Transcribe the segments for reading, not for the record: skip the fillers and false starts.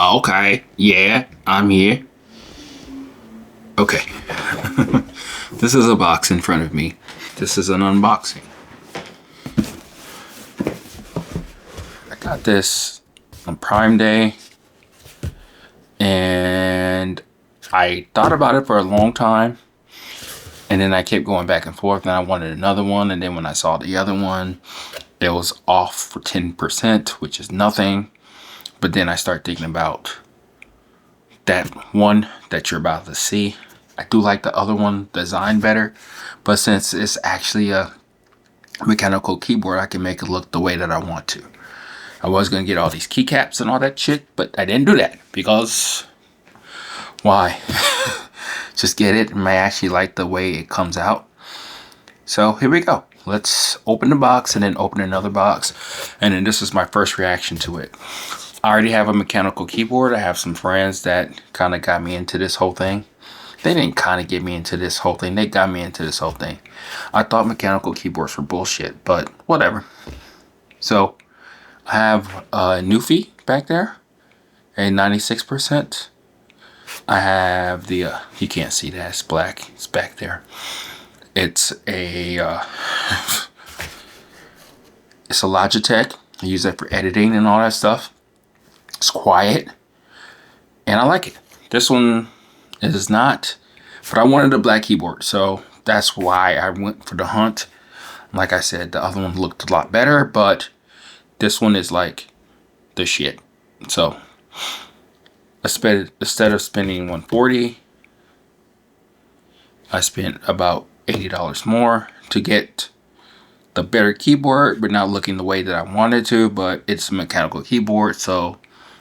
Okay, yeah, I'm here. Okay. This is a box in front of me. This is an unboxing. I got this on Prime Day, and I thought about it for a long time, and then I kept going back and forth, and I wanted another one, and then when I saw the other one, it was off for 10%, which is nothing. But then I start thinking about that one that you're about to see. I do like the other one design better, but since it's actually a mechanical keyboard, I can make it look the way that I want to. I was gonna get all these keycaps and all that shit, but I didn't do that because why? Just get it, and I actually like the way it comes out. So here we go. Let's open the box and then open another box, and then this is my first reaction to it. I already have a mechanical keyboard. I have some friends that kind of got me into this whole thing. They didn't kind of get me into this whole thing. They got me into this whole thing. I thought mechanical keyboards were bullshit, but whatever. So I have a NuFi back there, a 96%. I have the, you can't see that, it's black. It's back there. It's a, it's a Logitech. I use that for editing and all that stuff. It's quiet, and I like it. This one is not, but I wanted a black keyboard, so that's why I went for the hunt. Like I said, the other one looked a lot better, but this one is like the shit. So instead of spending $140, I spent about $80 more to get the better keyboard, but not looking the way that I wanted to. But it's a mechanical keyboard, so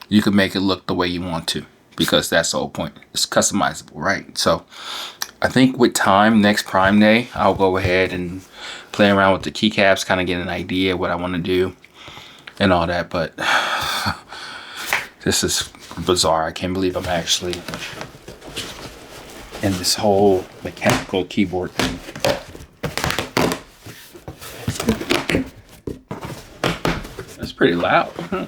you can make it look the way you want to, because that's the whole point. It's customizable, right? So I think with time, next Prime Day, I'll go ahead and play around with the keycaps, kind of get an idea what I want to do and all that. But this is bizarre. I can't believe I'm actually in this whole mechanical keyboard thing. That's pretty loud, huh?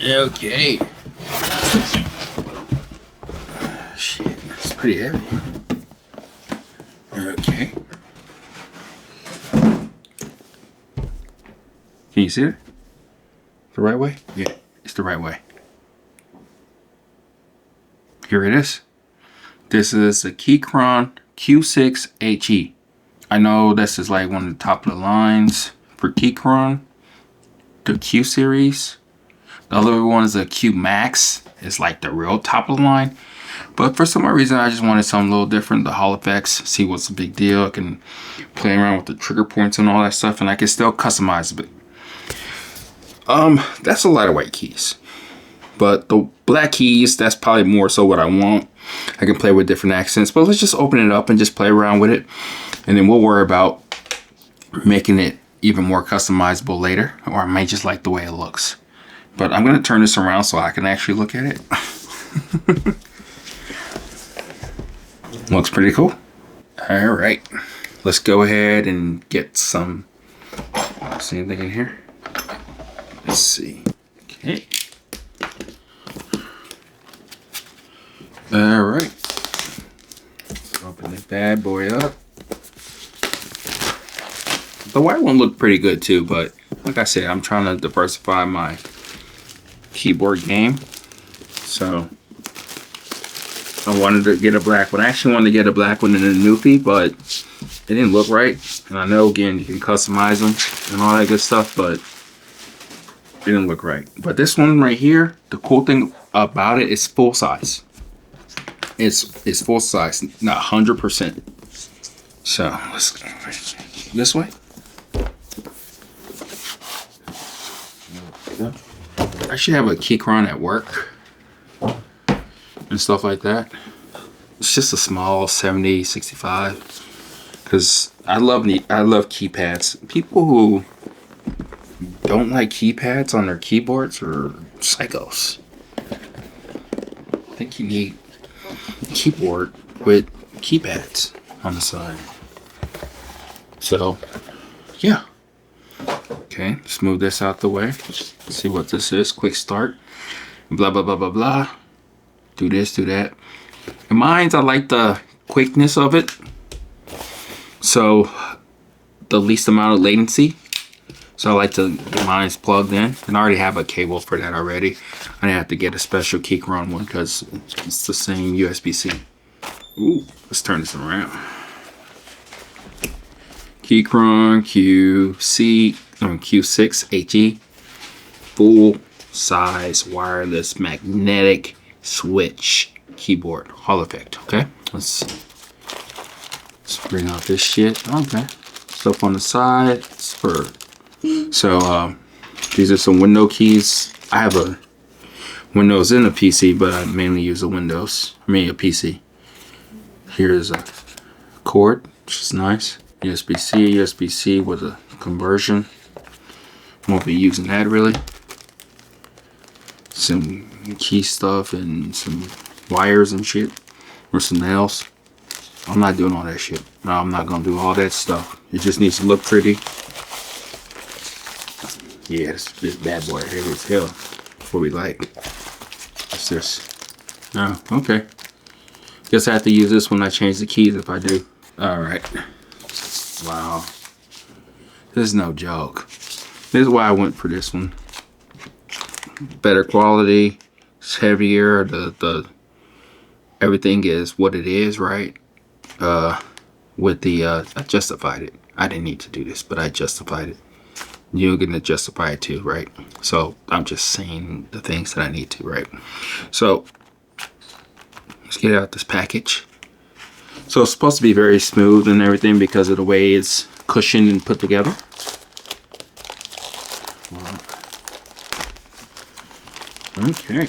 Okay. Shit, it's pretty heavy. Okay. Can you see it? The right way? Yeah, it's the right way. Here it is. This is the Keychron Q6 HE. I know this is like one of the top of the lines for Keychron, the Q series. The other one is a Q Max. It's like the real top of the line. But for some reason, I just wanted something a little different. The Hall effects, see what's the big deal. I can play around with the trigger points and all that stuff, and I can still customize it. That's a lot of white keys. But the black keys, that's probably more so what I want. I can play with different accents, but let's just open it up and just play around with it. And then we'll worry about making it even more customizable later, or I might just like the way it looks. But I'm gonna turn this around so I can actually look at it. Looks pretty cool. All right, let's go ahead and get some, see anything in here? Let's see, okay. All right, open this bad boy up. The white one looked pretty good too, but like I said, I'm trying to diversify my keyboard game. So I wanted to get a black one. I actually wanted to get a black one in a NuFi, but it didn't look right. And I know, again, you can customize them and all that good stuff, but it didn't look right. But this one right here, the cool thing about it is full size. It's full size, not 100%. So let's go this way. I should have a Keychron at work and stuff like that. It's just a small 70, 65. Because I love keypads. People who don't like keypads on their keyboards are psychos. I think you need a keyboard with keypads on the side. So, yeah. Okay, let's move this out the way. Let's see what this is. Quick start. blah, blah, blah, blah, blah. Do this, do that. And mine's, I like the quickness of it. So the least amount of latency. So I like to get mine's plugged in. And I already have a cable for that already. I didn't have to get a special Keychron one because it's the same USB-C. Ooh, let's turn this around. Keychron Q6 HE. Full size wireless magnetic switch keyboard. Hall effect. Okay, let's bring out this shit. Okay, stuff on the side. So these are some window keys. I have a Windows in a PC, but I mainly use a a PC. Here's a cord, which is nice. USB-C with a conversion. Won't be using that really. Some key stuff and some wires and shit, or some nails. I'm not doing all that shit. No, I'm not gonna do all that stuff. It just needs to look pretty. Yeah, this bad boy heavy as hell. That's what we like. What's this? Oh, okay. Guess I have to use this when I change the keys if I do. Alright. Wow. This is no joke. This is why I went for this one. Better quality. It's heavier. The everything is what it is, right? With the I justified it. I didn't need to do this, but I justified it. You're gonna justify it too, right? So I'm just saying the things that I need to, right? So let's get out this package. So it's supposed to be very smooth and everything because of the way it's cushioned and put together. Okay.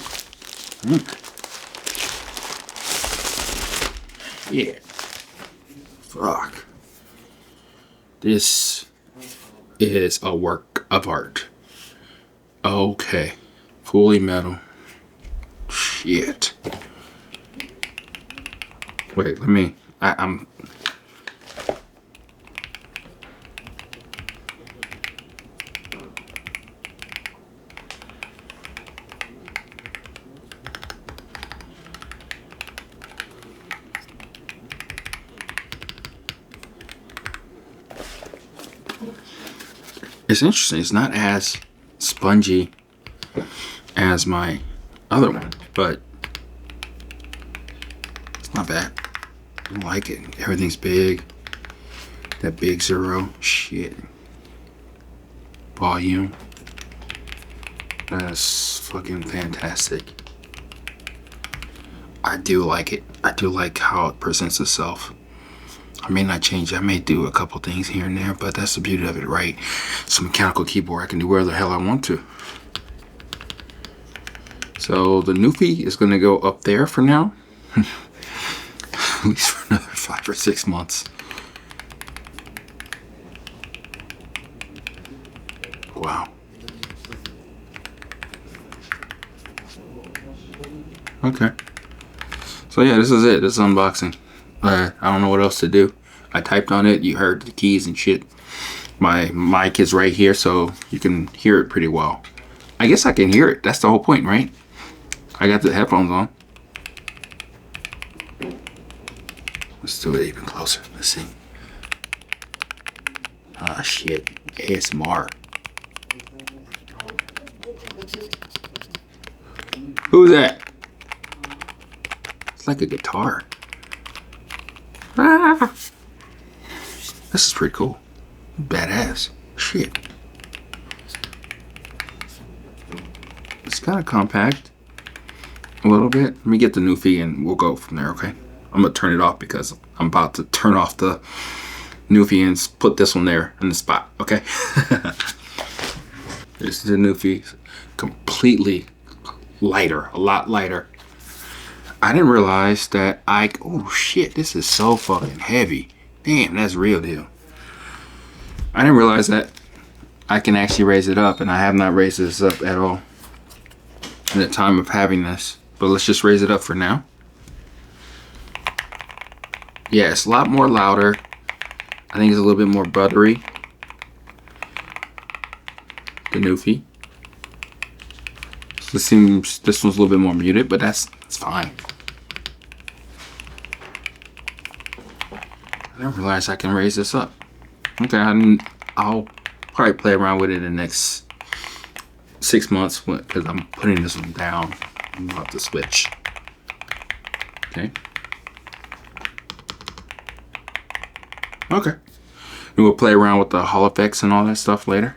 Yeah. Fuck. This is a work of art. Okay. Fully metal. Shit. Wait, let me. I'm. It's interesting. It's not as spongy as my other one, but it's not bad. I like it. Everything's big. That big zero. Shit. Volume. That's fucking fantastic. I do like it. I do like how it presents itself. I may not change it. I may do a couple things here and there, but that's the beauty of it, right? It's a mechanical keyboard. I can do whatever the hell I want to. So the NuFi is going to go up there for now. At least for another 5 or 6 months. Wow. Okay. So yeah, this is it. This is unboxing. I don't know what else to do. I typed on it. You heard the keys and shit. My mic is right here, so you can hear it pretty well. I guess I can hear it. That's the whole point, right? I got the headphones on. Let's do it even closer. Let's see. Ah, shit. ASMR. Who's that? It's like a guitar. Ah. This is pretty cool. Badass. Shit. It's kind of compact. A little bit. Let me get the NuFi and we'll go from there, okay? I'm gonna turn it off because I'm about to turn off the NuFi and put this one there in the spot, okay? This is the NuFi. Completely lighter, a lot lighter. I didn't realize that oh shit, this is so fucking heavy. Damn, that's real deal. I didn't realize that I can actually raise it up, and I have not raised this up at all in the time of having this. But let's just raise it up for now. Yeah, it's a lot more louder. I think it's a little bit more buttery. The NuFi. This This one's a little bit more muted, but that's fine. I didn't realize I can raise this up. Okay, I'll probably play around with it in the next 6 months because I'm putting this one down. I'm about to switch. Okay. Okay. And we'll play around with the Hall effects and all that stuff later.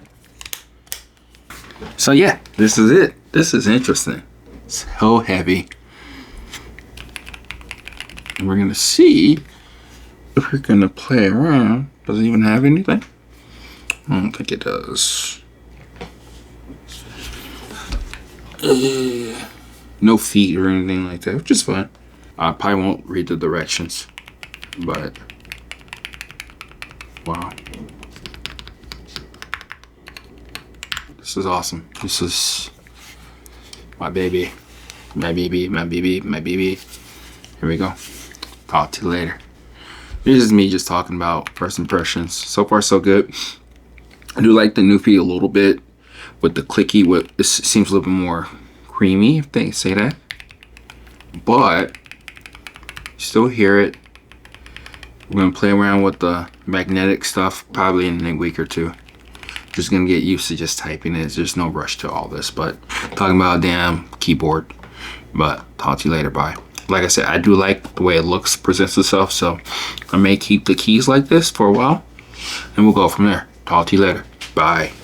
So yeah, this is it. This is interesting. So heavy. And we're gonna see if we're gonna play around. Does it even have anything? I don't think it does. No feet or anything like that, which is fine. I probably won't read the directions, but wow. This is awesome. This is my baby. My baby, my baby, my baby. Here we go. Talk to you later. This is me just talking about first impressions. So far, so good. I do like the NuFi a little bit with the clicky. It seems a little bit more creamy, if they say that. But you still hear it. We're gonna play around with the magnetic stuff probably in a week or two. Just gonna get used to just typing it. There's no rush to all this, but talking about a damn keyboard. But talk to you later. Bye. Like I said, I do like the way it looks, presents itself, so I may keep the keys like this for a while, and we'll go from there. Talk to you later. Bye.